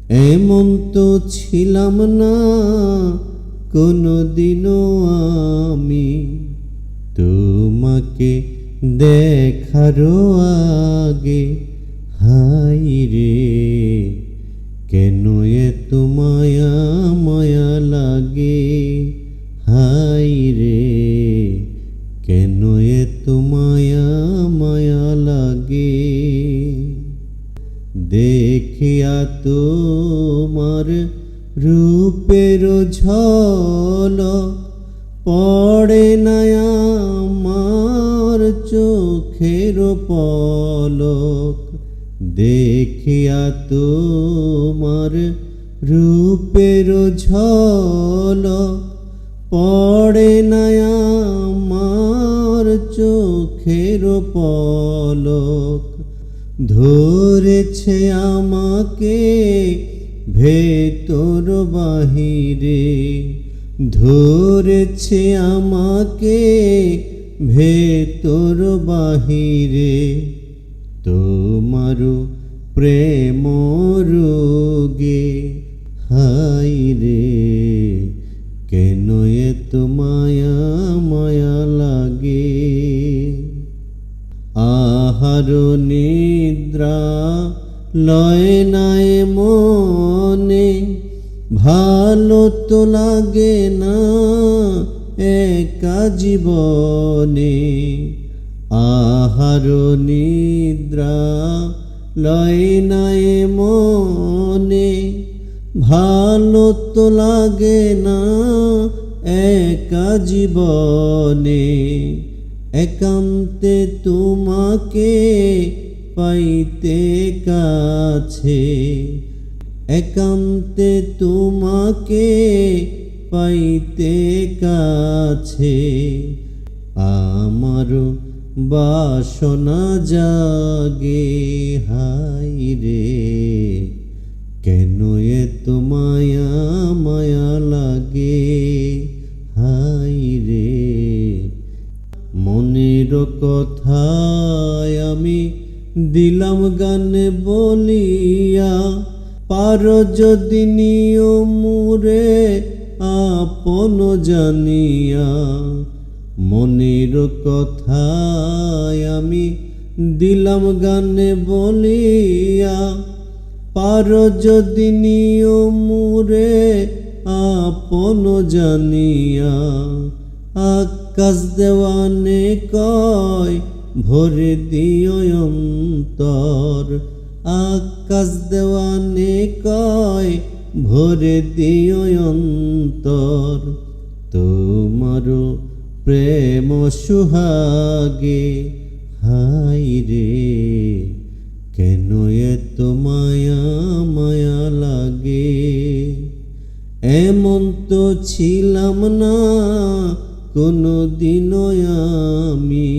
এমন তো ছিলাম না কোনোদিনও আমি, তোমাকে দেখারও আগে। হায় রে, কেন এত মায়া মায়া লাগে। হায় রে, কেন এত মায়া মায়া লাগে। দেখিয়া তোমার রূপের ঝলক পড়ে না আমার চোখের পলক। দেখিয়া তোমার রূপের ঝলক পড়ে না আমার চোখের পলক। ধরেছে আমাকে ভেতর বাহিরে, ধরেছে আমাকে ভেতর বাহিরে। তোমার প্রেম রোগে। হায় রে, কেন এত মায়া মায়া লাগে। আহার নিদ্রা লয় নাই মনে, ভালো তো লাগে না একা জীবনে। আহার নিদ্রা লয় নাই মনে, ভালো তো লাগে না একা জীবনে। একান্তে তোমাকে পাইতে কাছে, একান্তে তোমাকে পাইতে কাছে। আমার বাসনা জাগে। হায় রে, কেন এত মায়া মায়া লাগে। হায় রে, মনের কথায় আমি দিলাম গানে বলিয়া, পারো যদি নিও মুরে আপন জানিয়া। মনের কথায় আমি দিলাম গানে বলিয়া, পারো যদি নিও মুরে আপন জানিয়া। আকাশ দেওয়ানে কয় ভরে দিও অন্তর, আকাশ দেওয়ানে কয় ভরে দিও অন্তর। তোমার প্রেম সুহাগে। হায় রে, কেন এত মায়া মায়া লাগে। এমন তো ছিলাম না কোনোদিনও আমি,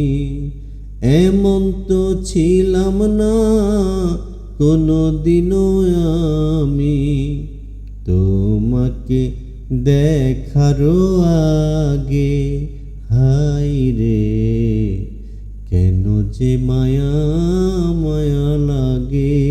এমন তো ছিলাম না কোনোদিনও আমি। তোমাকে দেখারও আগে। হায় রে, কেন যে মায়া মায়া লাগে।